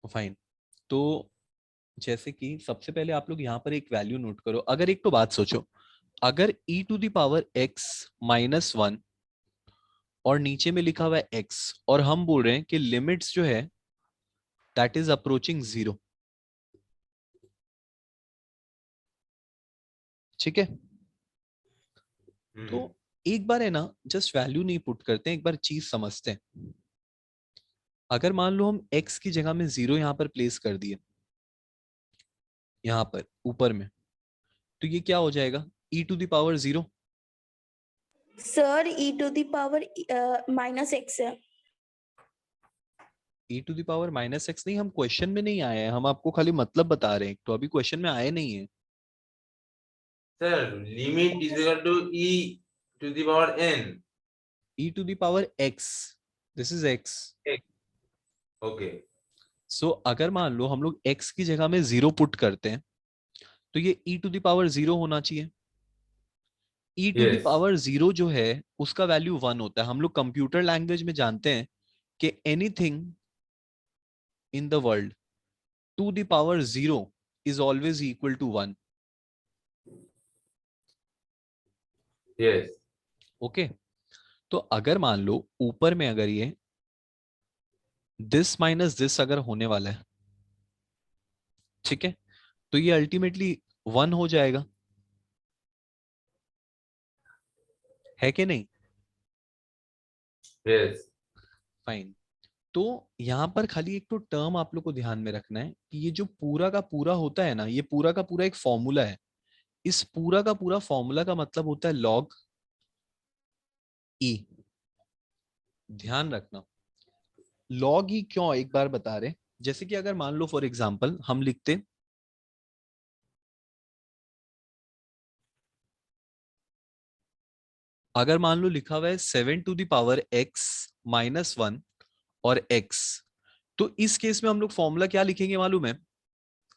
Fine. तो जैसे कि सबसे पहले आप लोग यहाँ पर एक वैल्यू नोट करो। अगर एक तो बात सोचो, अगर e to the power x -1 और नीचे में लिखा हुआ है x, और हम बोल रहे हैं कि लिमिट्स जो है दैट इज अप्रोचिंग 0, ठीक है? तो एक बार है ना, जस्ट वैल्यू नहीं पुट करते हैं, एक बार चीज समझते हैं। अगर मान लो हम x की जगह में 0 यहां पर प्लेस कर दिए, यहां पर ऊपर में, तो ये क्या हो जाएगा? e to the power 0। Sir e to the power -x है। e to the power -x नहीं, हम क्वेश्चन में नहीं आए हैं, हम आपको खाली मतलब बता रहे हैं, तो अभी क्वेश्चन में आए नहीं है। Sir limit is equal to e to the power n। e to the power x, this is x। Okay. So अगर मान लो हम लोग x की जगह में 0 पुट करते हैं, तो ये e टू द पावर 0 होना चाहिए। e to the yes power 0 जो है उसका वैल्यू 1 होता है। हम लोग कंप्यूटर लैंग्वेज में जानते हैं कि anything in the world to the power 0 is always equal to 1। Yes. Okay, तो अगर मान लो ऊपर में अगर ये दिस माइनस दिस अगर होने वाला है, ठीक है, तो ये अल्टीमेटली 1 हो जाएगा, है कि नहीं? Yes fine. तो यहां पर खाली एक तो टर्म आप लोग को ध्यान में रखना है कि ये जो पूरा का पूरा होता है ना, ये पूरा का पूरा एक फॉर्मूला है। इस पूरा का पूरा फॉर्मूला का मतलब होता है लॉग ई। ध्यान रखना, लॉग ई क्यों, एक बार बता रहे। जैसे कि अगर मान लो फॉर एग्जांपल हम लिखते, अगर मान लो लिखा हुआ है 7 टू द पावर x -1 और x, तो इस केस में हम लोग फॉर्मूला क्या लिखेंगे मालूम है?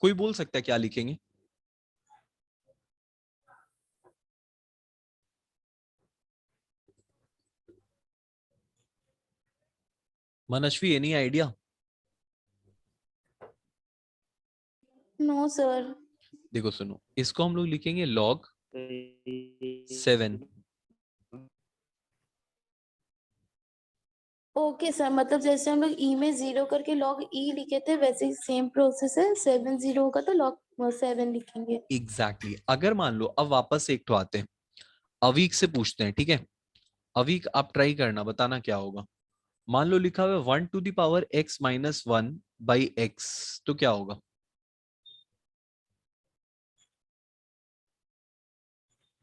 कोई बोल सकता है क्या लिखेंगे? Manasvi, any idea? No sir. देखो सुनो, इसको हम लोग लिखेंगे log 7। ओके सर, मतलब जैसे हम लोग ई में 0 करके log ई लिखे थे, वैसे ही सेम प्रोसेस है। 7 0 होगा तो log 7 लिखेंगे। एग्जैक्टली अगर मान लो, अब वापस से एक तो आते हैं, अवीक से पूछते हैं, ठीक है? अवीक आप ट्राई करना, बताना क्या होगा। मान लो लिखा हुआ है 1 to the power x -1 by x, तो क्या होगा?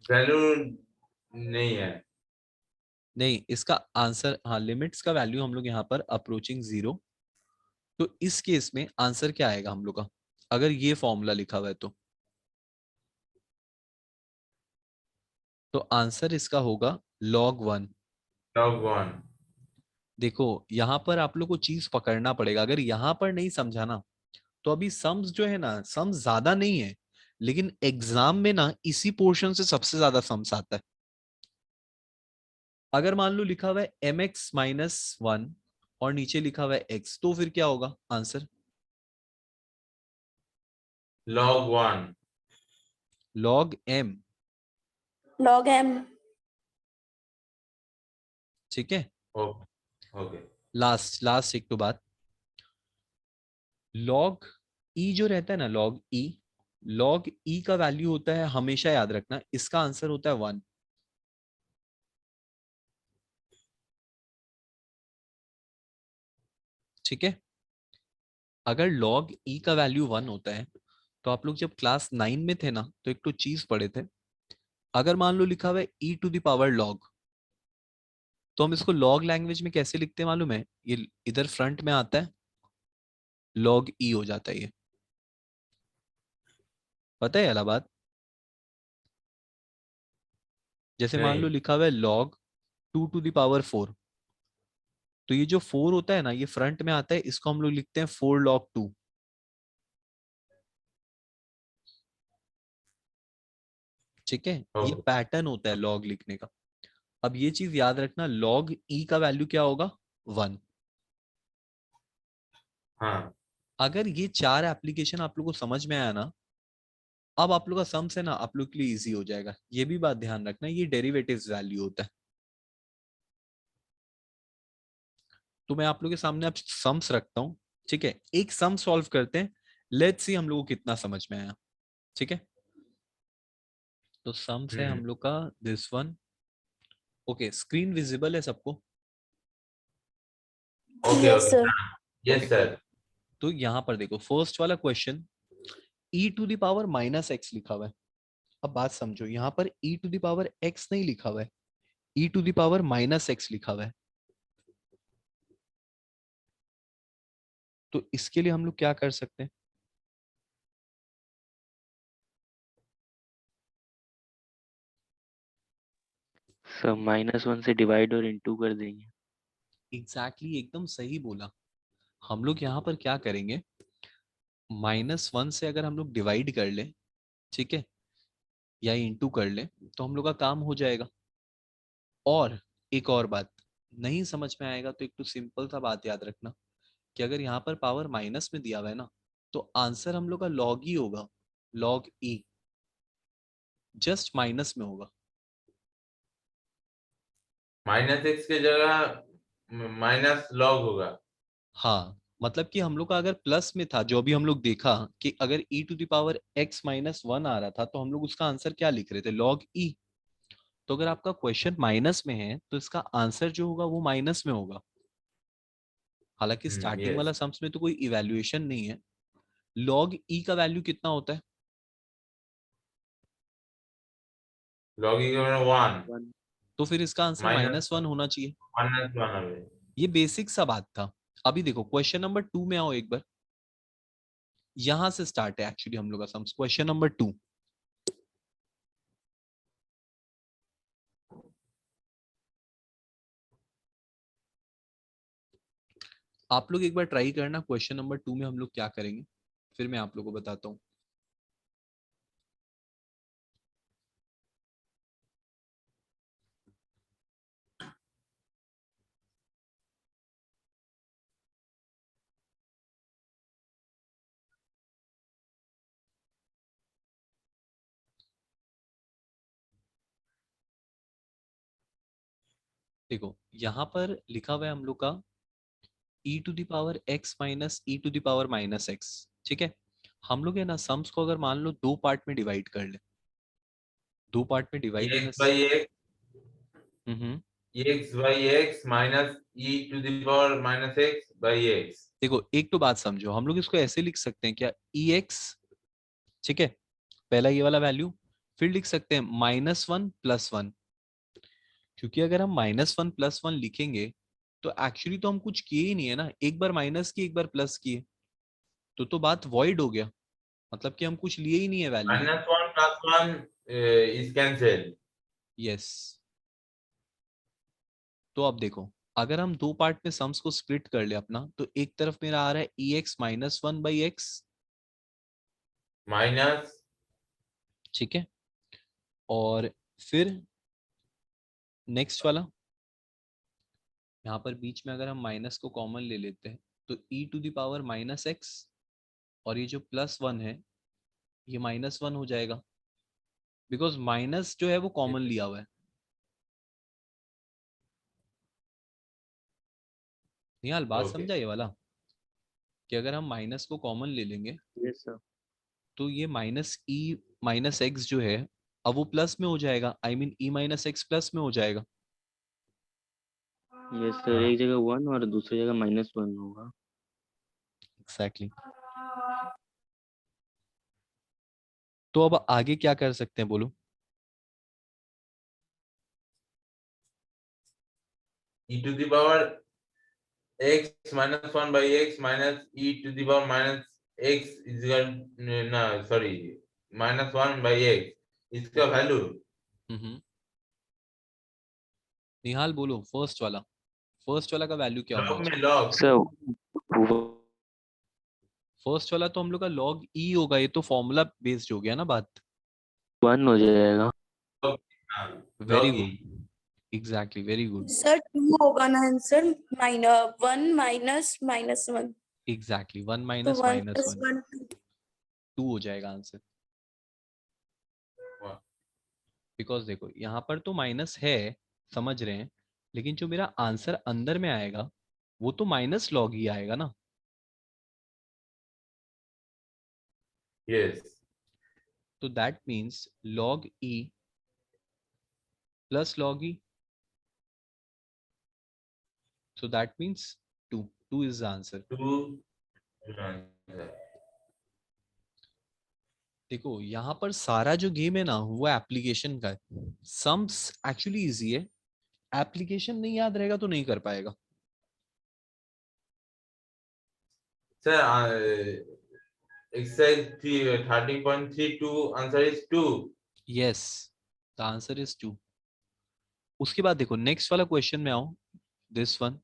वैल्यू नहीं है। नहीं, इसका आंसर, हाँ, लिमिट्स का वैल्यू हम लोग यहाँ पर अप्रोचिंग 0। तो इस केस में आंसर क्या आएगा हम लोग का, अगर ये फॉर्मूला लिखा हुआ है तो आंसर इसका होगा log 1। log 1। देखो यहां पर आप लोग को चीज पकड़ना पड़ेगा, अगर यहां पर नहीं समझा ना, तो अभी सम्स जो है ना, सम्स ज्यादा नहीं है, लेकिन एग्जाम में ना इसी पोर्शन से सबसे ज्यादा सम्स आता है। अगर मान लो लिखा हुआ है mx -1 और नीचे लिखा हुआ है x, तो फिर क्या होगा answer? log 1। log m। log m। ठीक है, ओके ओके। लास्ट लास्ट एक तो बात, log e जो रहता है ना, log e का वैल्यू होता है, हमेशा याद रखना, इसका आंसर होता है 1। ठीक है, अगर log e का वैल्यू 1 होता है, तो आप लोग जब क्लास 9 में थे ना, तो एक तो चीज पढ़े थे, अगर मान लो लिखा हुआ है e to the power log, तो हम इसको log लैंग्वेज में कैसे लिखते हैं मालूम है? ये इधर फ्रंट में आता है, log e हो जाता है ये। पता है इलाहाबाद? जैसे मान लो नहीं। लिखा हुआ है log 2 टू द पावर 4, तो ये जो 4 होता है ना, ये फ्रंट में आता है, इसको हम लोग लिखते हैं 4 log 2। ठीक है, ये ओके। पैटर्न होता है log लिखने का। अब ये चीज याद रखना, log e का वैल्यू क्या होगा? 1। हाँ अगर ये 4 एप्लीकेशन आप लोग को समझ में आया ना, अब आप लोग का सम्स है ना आप लोग के लिए इजी हो जाएगा। ये भी बात ध्यान रखना, ये डेरिवेटिव्स वैल्यू होता है। तो मैं आप लोग के सामने अब सम्स रखता हूँ, ठीक है। एक सम सॉल्व करते हैं, लेट्स सी हम लोग को कितना समझ में आया, ठीक है। तो सम्स है हम लोग का this one. Okay, screen visible है सबको? Okay yes okay sir. Yes okay, sir. तो यहाँ पर देखो फर्स्ट वाला question, e to the power minus x लिखा हुआ है। अब बात समझो, यहाँ पर e to the power x नहीं लिखा हुआ है, e to the power minus x लिखा हुआ है। तो इसके लिए हम लोग क्या कर सकते हैं? सब -1 से डिवाइड और इनटू कर देंगे। एग्जैक्टली एकदम सही बोला। हम लोग यहाँ पर क्या करेंगे, -1 से अगर हम लोग डिवाइड कर ले, ठीक है, या इंटू कर ले, तो हम लोग का काम हो जाएगा। और एक और बात, नहीं समझ में आएगा तो एक तो सिंपल सा बात याद रखना कि अगर यहाँ पर पावर माइनस में दिया हुआ है ना, तो आंसर हम लोग का लॉग ही होगा, लॉग ई, जस्ट माइनस में होगा। -x की जगह माइनस लॉग होगा। हाँ, मतलब कि हम लोग का अगर प्लस में था, जो अभी हम लोग देखा कि अगर e to the power x minus 1 आ रहा था, तो हम लोग उसका आंसर क्या लिख रहे थे, लॉग ई। तो अगर आपका क्वेश्चन माइनस में है तो इसका आंसर जो होगा वो माइनस में होगा। हालांकि स्टार्टिंग वाला यस। सम्स में तो कोई इवैल्यूएशन नहीं है। लॉग ई का वैल्यू कितना होता है? लॉग की जगह 1 1 तो फिर इसका आंसर माइनस -1 होना चाहिए। -1 হবে। ये बेसिक सा बात था। अभी देखो क्वेश्चन नंबर 2 में आओ एक बार, यहां से स्टार्ट है एक्चुअली हम लोग का सम्स। क्वेश्चन नंबर 2, आप लोग एक बार ट्राई करना। क्वेश्चन नंबर 2 में हम लोग क्या करेंगे, फिर मैं आप लोग को बताता हूँ। देखो यहाँ पर लिखा हुआ है हम लोग का e to the power x minus e to the power minus x, ठीक है। हम लोग है ना सम्स को अगर मान लो दो पार्ट में डिवाइड कर ले, दो पार्ट में divide in, x by x hmm, x by x minus e to the power minus x by x। देखो एक तो बात समझो, हम लोग इसको ऐसे लिख सकते हैं क्या, ex, ठीक है, पहला ये वाला वैल्यू, फिर लिख सकते हैं -1 + 1। क्योंकि अगर हम -1 + 1 लिखेंगे तो एक्चुअली तो हम कुछ किए ही नहीं है ना, एक बार माइनस किए एक बार प्लस किए, तो बात वॉइड हो गया, मतलब कि हम कुछ लिए ही नहीं है value. -1 plus 1 is cancelled। Yes. तो अब देखो, अगर हम दो पार्ट में सम्स को स्प्लिट कर ले अपना, तो एक तरफ मेरा आ रहा है ex -1/x, माइनस ठीक है, और फिर नेक्स्ट वाला, यहाँ पर बीच में अगर हम माइनस को कॉमन ले लेते हैं तो e to the power -x, और ये जो +1 है ये -1 हो जाएगा, बिकॉज माइनस जो है वो कॉमन लिया हुआ है। निहाल बात ओके। समझा ये वाला, कि अगर हम माइनस को कॉमन ले लेंगे यस सर। तो ये -x जो है, अब वो प्लस में हो जाएगा, आई मीन e-x प्लस में हो जाएगा। यस सर, एक जगह 1 और दूसरी जगह -1 होगा। एग्जैक्टली। तो अब आगे क्या कर सकते हैं बोलो? e to the power x minus 1 by x minus e to the power minus x is equal no sorry -1 by x इसका वैल्यू हम्म, निहाल बोलो, फर्स्ट वाला का वैल्यू क्या होना लॉग में चाहिए? लॉग सर फर्स्ट वाला तो हम लोग का log e होगा, ये तो फॉर्मूला बेस्ड हो गया ना बात। 1 हो जाएगा। Very log e. Good, exactly, very good. Sir 2 होगा ना आंसर, -1 - -1। एग्जैक्टली 1 तो माइनस 1 माइनस + 1 1 2 हो जाएगा आंसर। वाह, बिकॉज देखो यहाँ पर तो माइनस है, समझ रहे हैं, लेकिन जो मेरा आंसर अंदर में आएगा वो तो माइनस लॉग ही आएगा ना। yes, तो that means log E plus log E, so that means 2 is the answer. 2 देखो यहाँ पर सारा जो गेम है ना वो एप्लीकेशन का है। सम्स एक्चुअली इजी है, एप्लीकेशन नहीं याद रहेगा तो नहीं कर पाएगा। sir, exercise 13.32 answer is 2. Yes, the answer is 2। उसके बाद देखो नेक्स्ट वाला क्वेश्चन में आओ, दिस वन।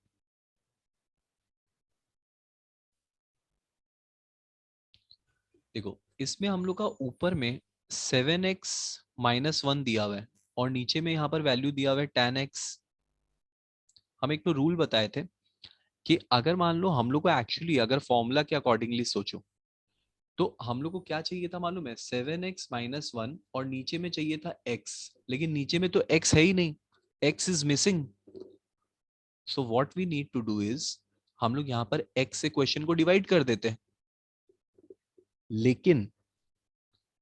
देखो इसमें हम लोग का ऊपर में 7x माइनस 1 दिया हुआ है और नीचे में यहाँ पर वैल्यू दिया हुआ है tan x। हम एक तो रूल बताए थे कि अगर मान लो हम लोग को एक्चुअली अगर फॉर्मूला के अकॉर्डिंगली सोचो तो हम लोग को क्या चाहिए था मालूम है, 7x माइनस 1 और नीचे में चाहिए था x, लेकिन नीचे में तो x है ही नहीं, x is missing. So what we need to do is हम लोग यहाँ पर x से क्वेश्चन को डिवाइड कर देते हैं, लेकिन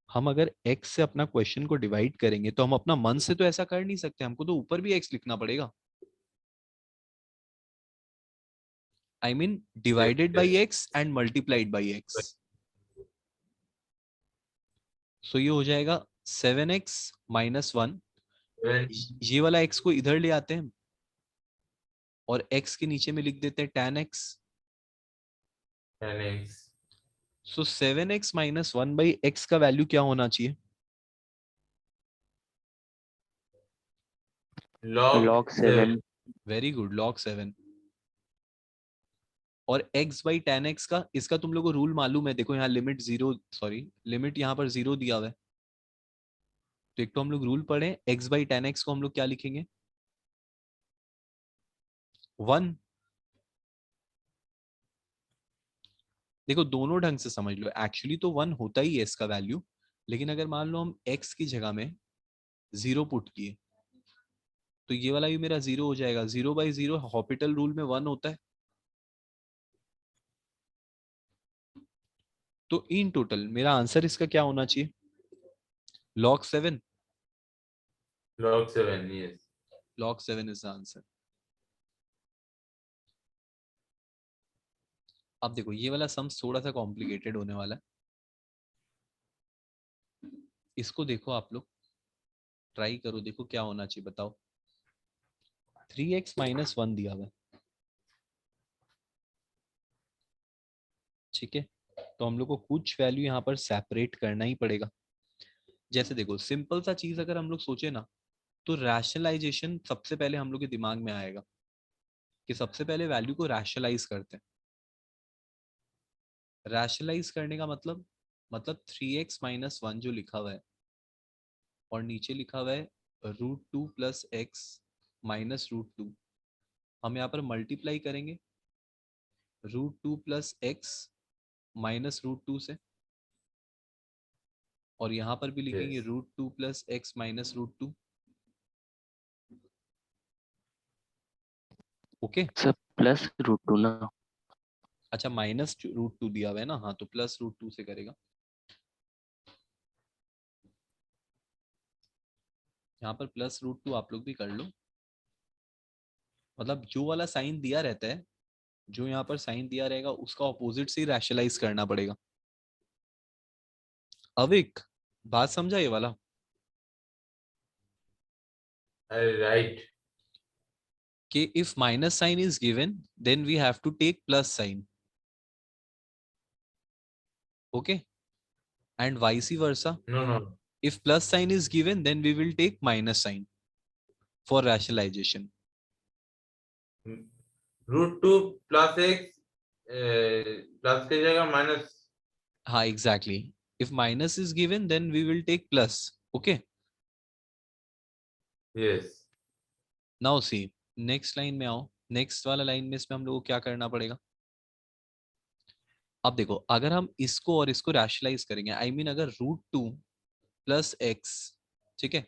हम अगर x से अपना क्वेश्चन को डिवाइड करेंगे तो हम अपना मन से तो ऐसा कर नहीं सकते, हमको तो ऊपर भी x लिखना पड़ेगा। I mean divided by Yes. x and multiplied by x। सो ये हो जाएगा 7x माइनस 1, When ये वाला x को इधर ले आते हैं और x के नीचे में लिख देते हैं tan x। 10x so 7x minus 1 by x का वैल्यू क्या होना चाहिए? log log 7 very good, log 7। और x बाई tan x का, इसका तुम लोग को रूल मालूम है, देखो यहाँ लिमिट जीरो, सॉरी लिमिट यहाँ पर जीरो दिया हुआ है। तो एक तो हम लोग रूल पढ़े, x बाई tan x को हम लोग क्या लिखेंगे? 1। देखो दोनों ढंग से समझ लो, एक्चुअली तो 1 होता ही है इसका वैल्यू, लेकिन अगर मान लो हम x की जगह में 0 पुट किए तो ये वाला भी मेरा 0 हो जाएगा। 0 बाई 0 हॉपिटल रूल में 1 होता है। तो इन टोटल मेरा आंसर इसका क्या होना चाहिए? log 7। log 7, yes. log 7 is the answer. अब देखो ये वाला सम थोड़ा सा कॉम्प्लिकेटेड होने वाला है, इसको देखो आप लोग, ट्राई करो, देखो क्या होना चाहिए बताओ। 3x माइनस 1 दिया हुआ है, ठीक है, तो हम लोग को कुछ वैल्यू यहाँ पर सेपरेट करना ही पड़ेगा। जैसे देखो सिंपल सा चीज अगर हम लोग सोचे ना तो रैशनलाइजेशन सबसे पहले हम लोग के दिमाग में आएगा कि सबसे पहले वैल्यू को रैशनलाइज करते हैं। रैशनलाइज करने का मतलब 3x माइनस 1 जो लिखा हुआ है और नीचे लिखा हुआ है √2 प्लस एक्स माइनस √2, हम यहाँ पर मल्टीप्लाई करेंगे √2 प्लस एक्स माइनस √2 से, और यहाँ पर भी लिखेंगे Yes. √2 plus x minus √2। Okay, सब प्लस √2 ना। अच्छा माइनस √2 दिया हुआ है ना, हाँ तो प्लस √2 से करेगा। यहाँ पर प्लस √2 आप लोग भी कर लो, मतलब जो वाला साइन दिया रहता है, जो यहाँ पर साइन दिया रहेगा उसका ऑपोजिट से ही रैशनलाइज करना पड़ेगा। अविक, बात समझा ये वाला? Right. कि if minus sign is given then we have to take plus sign, okay, and vice versa, No, no. if plus sign is given then we will take minus sign for rationalization. √2 plus x plus की जगह minus. हाँ exactly, if minus is given then we will take plus, okay. Yes. now see next line में आओ, next वाला line में इसमें हम लोग को क्या करना पड़ेगा? अब देखो, अगर हम इसको और इसको रैशनलाइज करेंगे, आई मीन अगर √2 प्लस एक्स, ठीक है,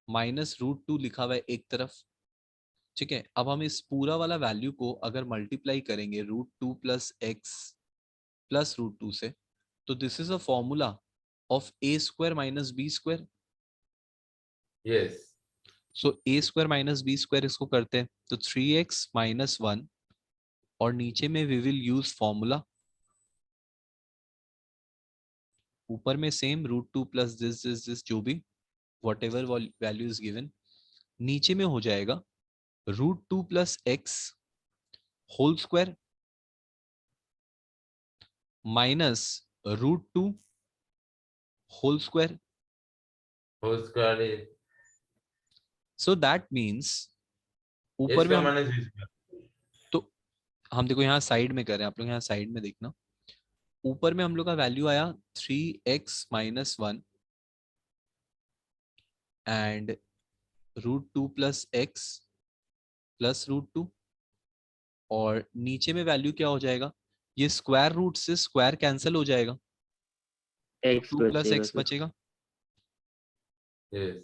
माइनस √2 लिखा हुआ है एक तरफ, ठीक है, अब हम इस पूरा वाला वैल्यू को अगर मल्टीप्लाई करेंगे √2 प्लस एक्स प्लस √2 से, तो this is a formula of A square minus B square. Yes. So A square minus B square इसको करते हैं तो 3x माइनस 1, और नीचे में वी विल यूज फॉर्मूला, ऊपर में सेम √2 प्लस दिस जो भी whatever value is given, नीचे में हो जाएगा √2 plus x whole square minus √2 whole square. Whole square is so that means a ऊपर में square हम, minus b square. तो हम देखो यहाँ साइड में कर रहे हैं, आप लोग यहाँ साइड में देखना, ऊपर में हम लोग का वैल्यू आया 3x minus 1 and √2 plus x plus √2, और नीचे में वैल्यू क्या हो जाएगा, ये स्क्वायर रूट से स्क्वायर कैंसिल हो जाएगा, तो x 2 प्लस बचेगा एक्स सर. बचेगा. Yes.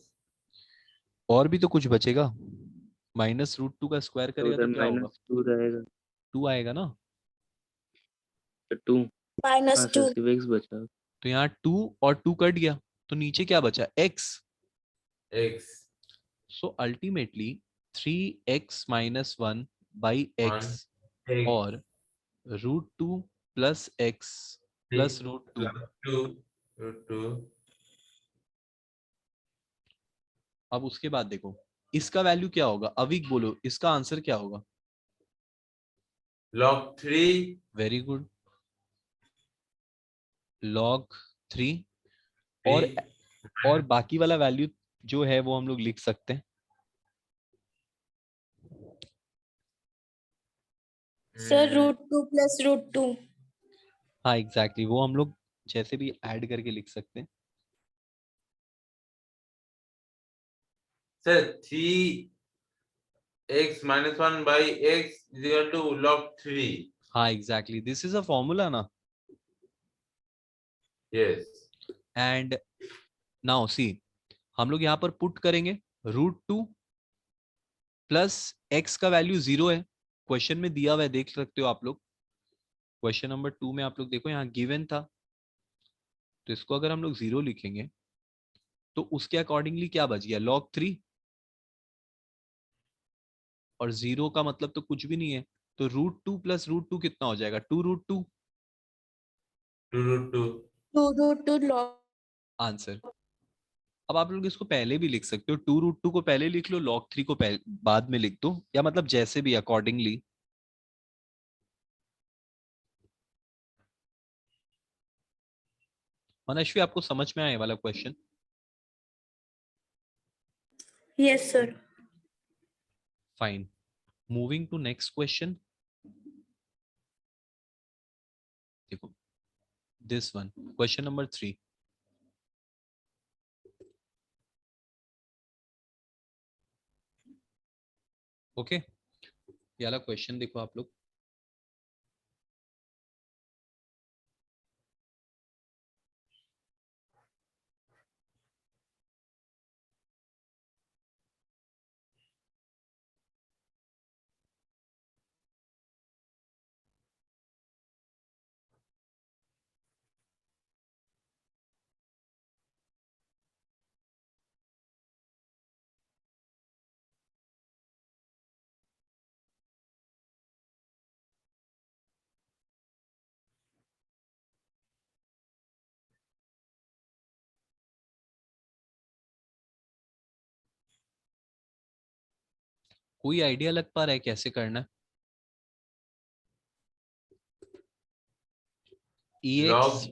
और भी तो कुछ बचेगा, माइनस √2 का स्क्वायर तो करेगा उधर तो क्या होगा, -2 रहेगा 2 आएगा ना. तो 2. माइनस हाँ टू। सर, सिर्फ x बचा. तो यहाँ 2 और 2 कट गया, तो नीचे क्या बचा, x. X. So ultimately 3x minus 1 by 1 x x और √2 plus x plus 3 √2. plus 2 root 2 अब उसके बाद देखो इसका वैल्यू क्या होगा, अविक बोलो इसका आंसर क्या होगा. log 3 very good, log 3. और 3 बाकी वाला वैल्यू जो है वो हम लोग लिख सकते हैं. Sir √2 plus √2। हाँ एग्जैक्टली, वो हम लोग जैसे भी ऐड करके लिख सकते हैं. sir 3x minus 1 by x is equal to log 3. हाँ exactly, this is a formula ना. Yes. एंड नाउ सी, हम लोग यहाँ पर पुट करेंगे √2 प्लस एक्स का वैल्यू 0 है, क्वेश्चन में दिया हुआ है, देख सकते हो आप लोग. क्वेश्चन नंबर 2 में आप लोग देखो यहाँ गिवन था, तो इसको अगर हम लोग 0 लिखेंगे तो उसके अकॉर्डिंगली क्या बच गया, log 3. और 0 का मतलब तो कुछ भी नहीं है, तो √2 प्लस √2 कितना हो जाएगा, 2 √2. 2 root 2. 2 √2 log। आंसर. अब आप लोग इसको पहले भी लिख सकते हो, 2 √2 को पहले लिख लो, log 3 को बाद में लिख दो, या मतलब जैसे भी अकॉर्डिंगली. मनश्वी आपको समझ में आए वाला question. Yes sir. Fine, moving to next question. देखो this one, question number 3. Okay, ये वाला क्वेश्चन देखो आप लोग. कोई आइडिया लग पा रहा है कैसे करना है. Log ex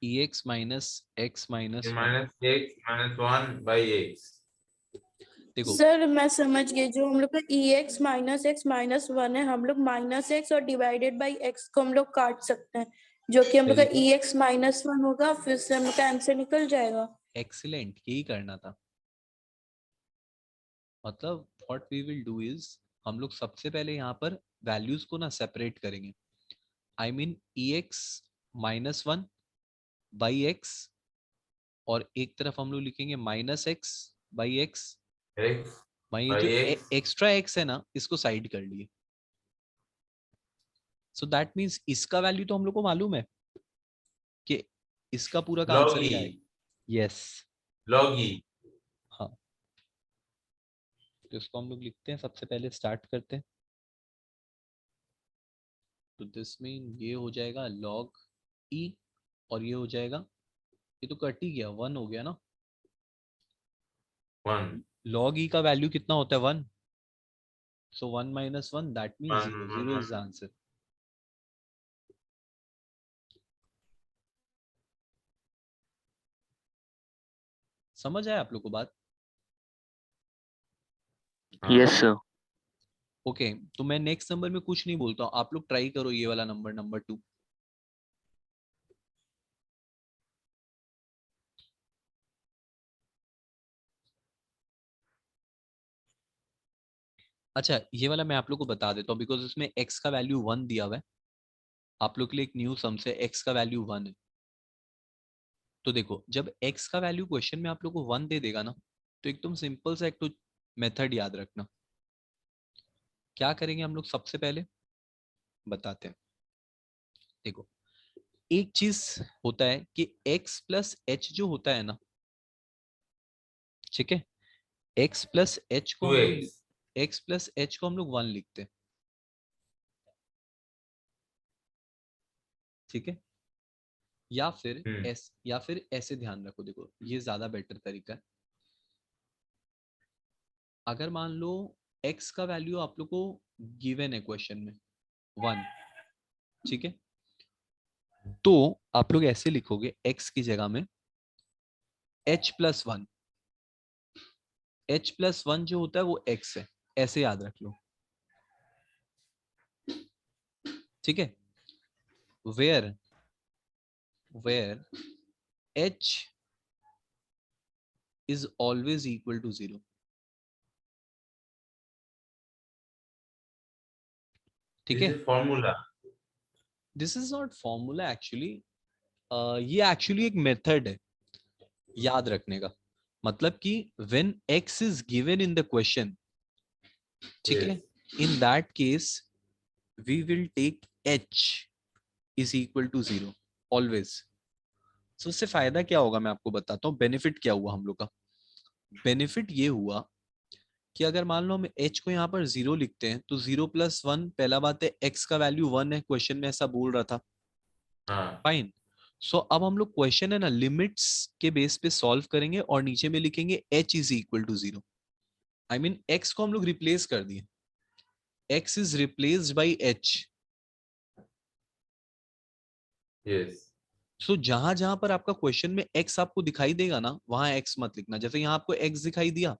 e ex minus x minus 1. minus x minus 1 by x. देखो सर मैं समझ गई, जो हम लोग का EX माइनस एक्स माइनस 1 है, हम लोग माइनस एक्स और डिवाइडेड बाई एक्स को हम लोग काट सकते हैं, जो कि हम लोग का वेरी EX माइनस 1 होगा, फिर से हम लोग का आंसर निकल जाएगा। एक्सीलेंट, यही करना था. मतलब what we will do is, हम लोग सबसे पहले यहाँ पर वैल्यूज को ना सेपरेट करेंगे। I mean EX -1 by x, और एक तरफ हम लोग लिखेंगे -X बाई एक्स। x भाई ये by जो x एक्स्ट्रा एक्स है ना, इसको साइड कर लिए। सो दैट मीन्स इसका वैल्यू तो हम लोग को मालूम है कि इसका पूरा का log आंसर क्या e है। यस, log e हाँ। तो इसको हम लोग लिखते हैं, सबसे पहले स्टार्ट करते हैं। तो दिस मीन ये हो जाएगा log e, और ये हो जाएगा, ये तो कट ही गया, 1 हो गया ना। 1 log e का वैल्यू कितना होता है, 1। सो 1 - 1 that mean 1 0, 1 0 is the 1 answer. समझ आया आप लोग को बात? हाँ Yes, sir. ओके तो मैं नेक्स्ट नंबर में कुछ नहीं बोलता हूँ, आप लोग ट्राई करो ये वाला नंबर, नंबर 2। अच्छा ये वाला मैं आप लोग को बता देता हूँ, बिकॉज इसमें x का वैल्यू 1 दिया हुआ है। आप लोग के लिए एक न्यू सम से x का वैल्यू 1 है। तो देखो जब x का वैल्यू क्वेश्चन में आप लोग को 1 दे देगा ना, तो एकदम सिंपल सा एक तो मेथड याद रखना। क्या करेंगे हम लोग, सबसे पहले बताते हैं। देखो एक चीज होता है कि x प्लस एच जो होता है ना, ठीक है, x प्लस एच को हम लोग 2x x प्लस एच को हम लोग 1 लिखते हैं, ठीक है। या फिर ऐसे ध्यान रखो, देखो ये ज्यादा बेटर तरीका है। अगर मान लो x का वैल्यू आप लोग को गिवन है क्वेश्चन में 1, ठीक है, तो आप लोग ऐसे लिखोगे x की जगह में h+1। h+1 जो होता है वो x है, ऐसे याद रख लो, ठीक है। Where h is always equal to 0, ठीक this है। is formula this is not formula actually, ये एक्चुअली एक मेथड है याद रखने का। मतलब कि when x is given in the question, ठीक है, yes in that case we will take h is equal to 0 always. So उससे फायदा क्या होगा मैं आपको बताता हूँ, बेनिफिट क्या हुआ हम लोग का। बेनिफिट ये हुआ कि अगर मान लो हम h को यहाँ पर 0 लिखते हैं, तो 0+1, पहला बात है x का वैल्यू 1 है, क्वेश्चन में ऐसा बोल रहा था, हाँ फाइन। सो अब हम लोग क्वेश्चन है ना लिमिट्स के बेस पे सॉल्व करेंगे, और नीचे में लिखेंगे h is equal to 0। I mean x को हम लोग रिप्लेस कर दिए, x is replaced by h। yes सो जहां जहां पर आपका क्वेश्चन में x आपको दिखाई देगा ना, वहां x मत लिखना। जैसे यहाँ आपको x दिखाई दिया,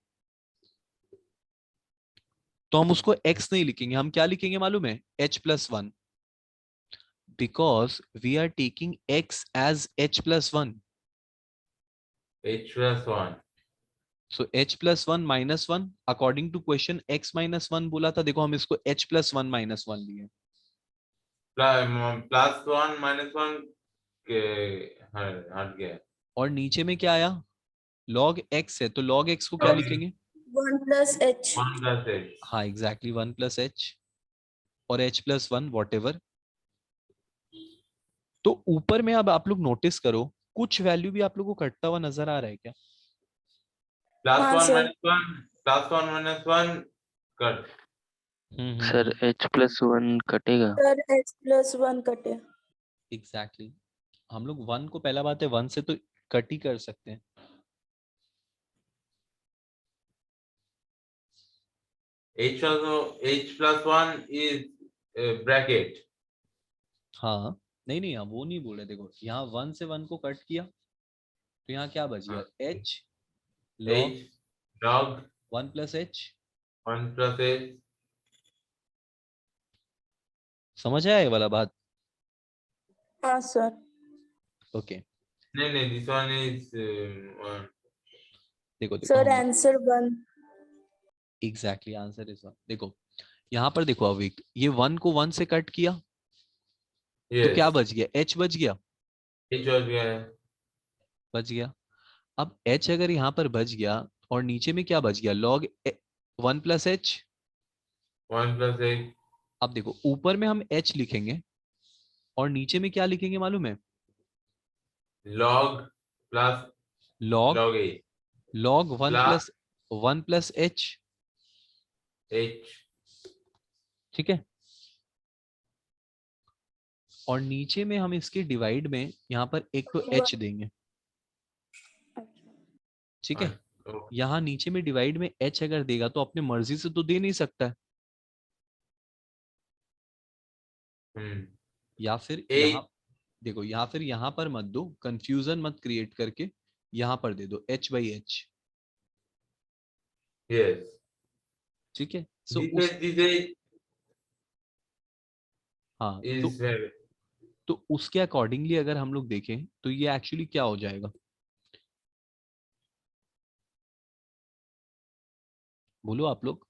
तो हम उसको x नहीं लिखेंगे, हम क्या लिखेंगे मालूम है, h+1, because we are taking x as h+1। h+1 so h+1 -1, according to question x-1 बोला था, देखो हम इसको h+1 -1 लिए, +1 -1 के हट गया और नीचे में क्या आया, log x है, तो log x को क्या log लिखेंगे, 1 plus h 1 plus h हाँ एग्जैक्टली 1 + h, और h+1 वॉट एवर। तो ऊपर में अब आप लोग नोटिस करो, कुछ वैल्यू भी आप लोग को कटता हुआ नजर आ रहा है क्या? हाँ +1 सर -1 कट Sir, h+1 कटेगा. सर h+1 कटे एग्जैक्टली हम लोग 1 को, पहला बात है 1 से तो कट ही कर सकते हैं। h+1 is bracket हाँ नहीं नहीं, हम वो नहीं बोल रहे, देखो यहाँ 1 से 1 को कट किया, तो यहाँ क्या बच गया, h log h log 1 + h। 1 plus h समझ आया ये वाला बात? हाँ सर ओके नहीं this one is देखो देखो सर हम आंसर 1 एग्जैक्टली आंसर इज 1। देखो यहाँ पर देखो अविक, ये 1 को 1 से कट किया तो यस क्या बच गया, h बच गया, एच हो गया है बच गया। अब h अगर यहाँ पर बच गया और नीचे में क्या बच गया, log 1 प्लस एच। 1 + 8 अब देखो ऊपर में हम h लिखेंगे और नीचे में क्या लिखेंगे मालूम है, log plus log log a log 1 plus plus 1 plus h। h ठीक है, और नीचे में हम इसके डिवाइड में यहाँ पर एक तो h देंगे। ठीक है, यहाँ नीचे में डिवाइड में h अगर देगा तो अपने मर्जी से तो दे नहीं सकता है, या फिर a यहाँ देखो, या फिर यहाँ पर मत दो, कंफ्यूजन मत क्रिएट करके यहाँ पर दे दो h/h। yes ठीक है, सो this उस this हाँ is तो उसके अकॉर्डिंगली अगर हम लोग देखें तो ये एक्चुअली क्या हो जाएगा, बोलो आप लोग।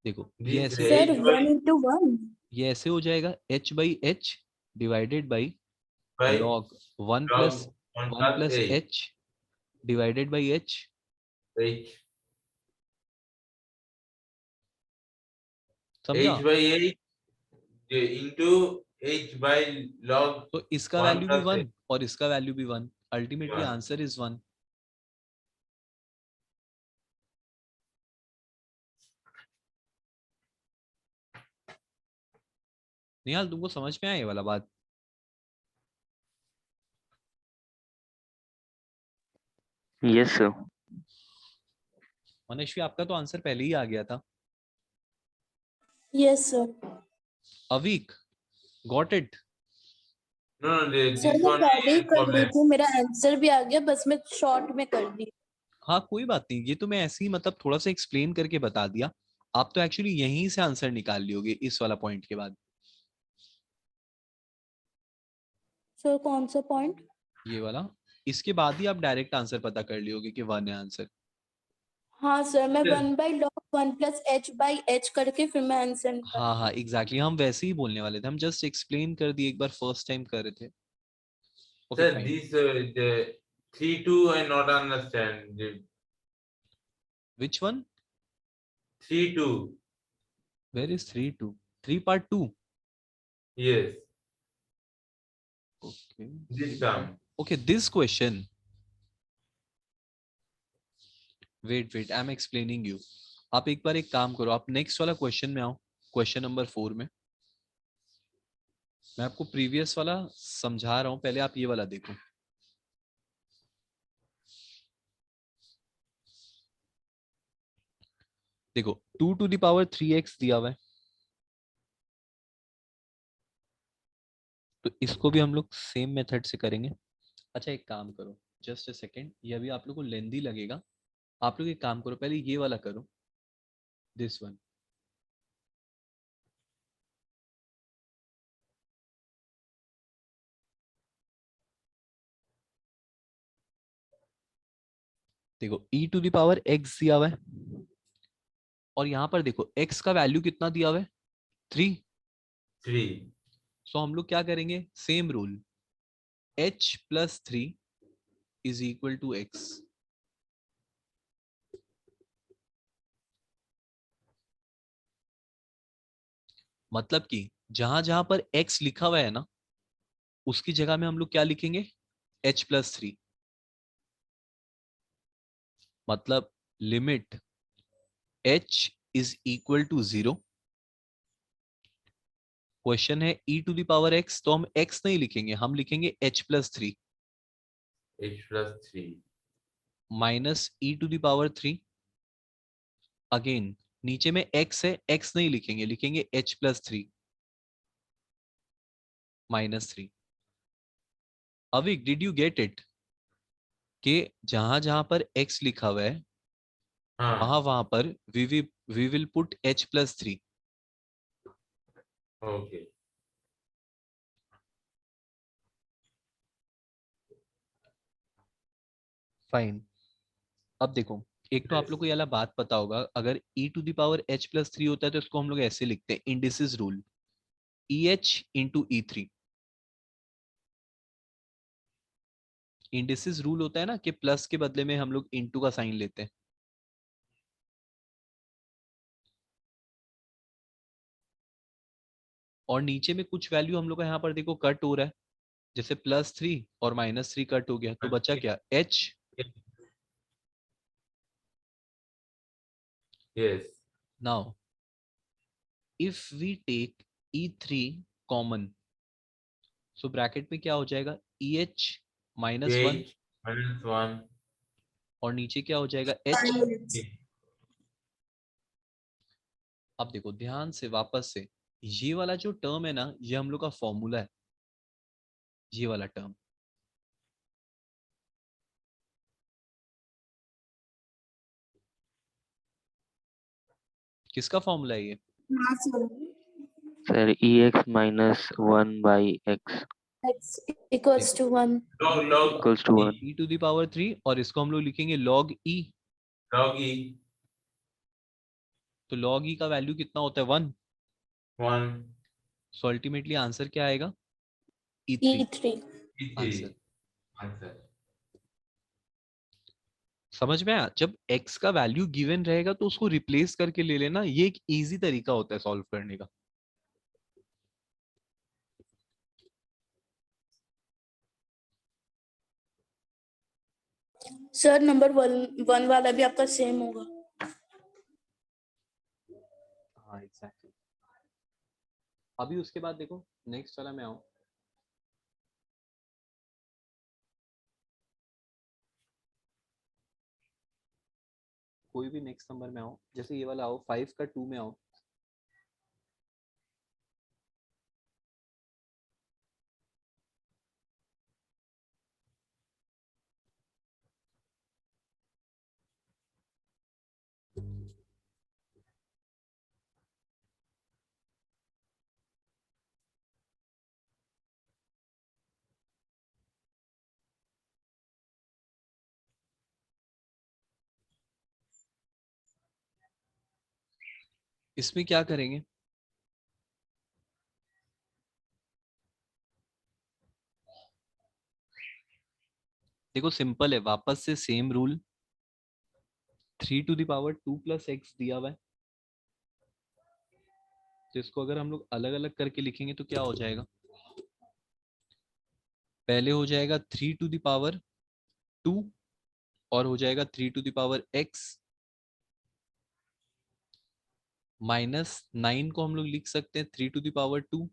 देखो ये this ऐसे सर h by 1 into 1। ये ऐसे हो जाएगा h/h divided by by log 1 log plus 1 1 plus plus a h divided by h। h समझा, h by a into h by log तो इसका 1 वैल्यू भी plus a 1 और इसका वैल्यू भी 1, अल्टीमेटली 1 आंसर इज 1। निहाल तुमको समझ में आया ये वाला बात? Yes sir. मनस्वी आपका तो आंसर पहले ही आ गया था। Yes sir. Avik got it? no sir this मैं one पहले ही is कर ली problem थी, मेरा आंसर भी आ गया, बस मैं शॉर्ट में कर दी। हाँ कोई बात नहीं, ये तो मैं ऐसे ही मतलब थोड़ा सा एक्सप्लेन करके बता दिया। आप तो एक्चुअली यहीं से आंसर निकाल लियोगे इस वाला पॉइंट के बाद। सर कौन सा पॉइंट? ये वाला, इसके बाद ही आप डायरेक्ट आंसर पता कर लियोगे कि 1 है आंसर। हाँ सर, मैं 1/log 1 + h/h करके फिर मैं आंसर निकाल। हाँ हाँ एग्जैक्टली, हम वैसे ही बोलने वाले थे, हम जस्ट एक्सप्लेन कर दिए, एक बार फर्स्ट टाइम कर रहे थे। Okay sir fine. this the 3 2 I not understand the which one? 3 2 where is 3 2? 3 part 2? yes okay this term okay this question, wait I am explaining you. आप एक बार एक काम करो, आप नेक्स्ट वाला क्वेश्चन में आओ, क्वेश्चन नंबर 4 में। मैं आपको प्रीवियस वाला समझा रहा हूं, पहले आप ये वाला देखो। देखो 2⁻³ दिया हुआ है, तो इसको भी हम लोग सेम मेथड से करेंगे। अच्छा एक काम करो, जस्ट अ सेकेंड, ये अभी आप लोग को लेंदी लगेगा। आप लोग एक काम करो, पहले ये वाला करो, दिस वन। देखो e⁻x दिया हुआ है, और यहां पर देखो x का वैल्यू कितना दिया हुआ है, 3। 3 सो हम लोग क्या करेंगे, सेम रूल, h+3 = x। मतलब कि जहां जहां पर x लिखा हुआ है ना, उसकी जगह में हम लोग क्या लिखेंगे, h+3। मतलब लिमिट h = 0। क्वेश्चन है e⁻x, तो हम x नहीं लिखेंगे, हम लिखेंगे h+3 h+3 minus e⁻3। Again नीचे में x है, x नहीं लिखेंगे, लिखेंगे h+3 -3। Avik did you get it? कि जहां जहां पर x लिखा हुआ है हाँ वहां पर we will put h+3। okay fine. अब देखो एक तो आप लोग को ये वाला बात पता होगा, अगर e to the power h plus 3 होता है तो इसको हम लोग ऐसे लिखते हैं, indices rule, EH into E3। Indices rule होता है ना कि प्लस के बदले में हम लोग इंटू का साइन लेते हैं। और नीचे में कुछ वैल्यू हम लोग का यहाँ पर देखो कट हो रहा है, जैसे +3 और -3 कट हो गया, तो बचा क्या, h। Yes. Now if we take E3 common, so bracket में क्या हो जाएगा, EH -1, H -1. और नीचे क्या हो जाएगा, H। अब देखो ध्यान से वापस से, ये वाला जो टर्म है ना, ये हम लोग का फॉर्मूला है, ये वाला टर्म। किसका फॉर्मूला है ये, हाँ sir. Sir ex minus 1 by x x equals to 1. Log equals to 1. e to the power 3, और इसको हम लोग लिखेंगे log e। E तो log e का वैल्यू कितना होता है, 1। 1 सो अल्टीमेटली आंसर क्या आएगा, E3 E3. आंसर। आंसर। समझ में आया, जब x का वैल्यू गिवन रहेगा तो उसको रिप्लेस करके ले लेना, ये एक इजी तरीका होता है सॉल्व करने का। सर नंबर 1 वाला भी आपका सेम होगा। हाँ एग्जैक्टली। अभी उसके बाद देखो नेक्स्ट वाला में आओ, कोई भी नेक्स्ट नंबर में आओ, जैसे ये वाला आओ, 5 का 2 में आओ। इसमें क्या करेंगे, देखो सिंपल है, वापस से same rule, 3 to the power 2 plus x दिया हुआ है, तो इसको अगर हम लोग अलग अलग करके लिखेंगे तो क्या हो जाएगा, पहले हो जाएगा 3 टू द पावर 2, और हो जाएगा 3 टू द पावर एक्स, -9 को हम लोग लिख सकते हैं 3 टू द पावर 2।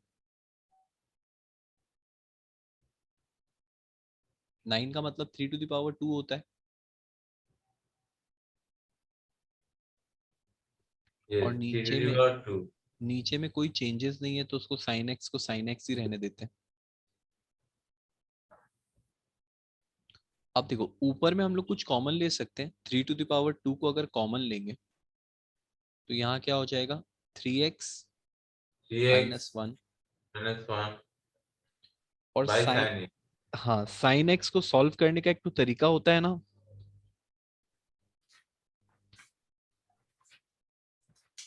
9 का मतलब 3 टू द पावर 2 होता है। और Yes, 3 to the power 2. नीचे में कोई चेंजेस नहीं है, तो उसको sin x को sin x ही रहने देते हैं। अब देखो ऊपर में हम लोग कुछ कॉमन ले सकते हैं, 3 टू द पावर 2 को अगर कॉमन लेंगे तो यहाँ क्या हो जाएगा, 3x 3x -1, -1 और by sin, sin x. हाँ sin x को सॉल्व करने का एक तो तरीका होता है ना,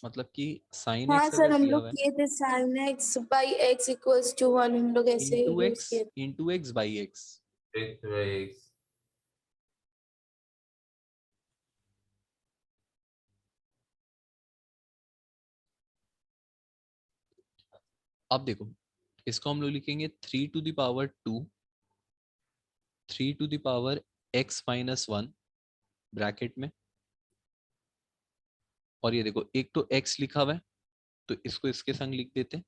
मतलब कि sin हाँ x सर, अगर हम दिया लोग हुआ है, किए थे sin x by x equals to 1, हम लोग ऐसे यूज किए थे। Into x by x. X by x. अब देखो इसको हम लोग लिखेंगे 3 to the power 2, 3 to the power x -1 bracket में, और ये देखो एक तो x लिखा हुआ है तो इसको इसके संग लिख देते हैं,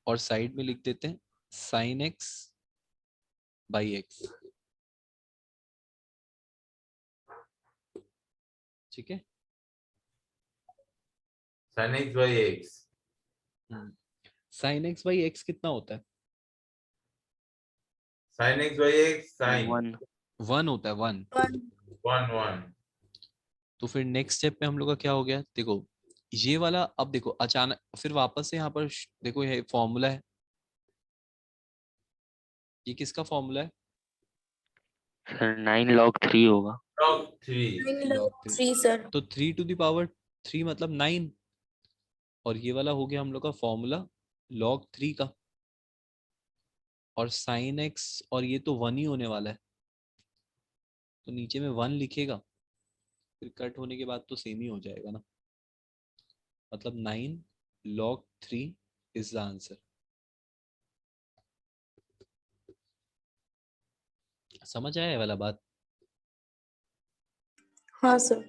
और साइड में लिख देते हैं sin x बाई एक्स। ठीक है, Sin x by x. sin x by x कितना होता है, Sin x by x sin 1. 1 होता है, 1। 1 1. तो फिर नेक्स्ट स्टेप में हम लोग का क्या हो गया, देखो ये वाला, अब देखो अचानक फिर वापस से यहाँ पर देखो ये फॉर्मूला है, ये किसका फॉर्मूला है, सर 9 log 3 होगा। log 3 9 log log 3 sir. तो 3 टू द पावर 3 मतलब 9, और ये वाला हो गया हम लोग का फॉर्मूला log 3 का, और साइन एक्स और ये तो 1 ही होने वाला है, तो नीचे में 1 लिखेगा, फिर कट होने के बाद तो सेम ही हो जाएगा ना, मतलब 9 log 3 इज द आंसर। समझ आया ये वाला बात? हाँ सर।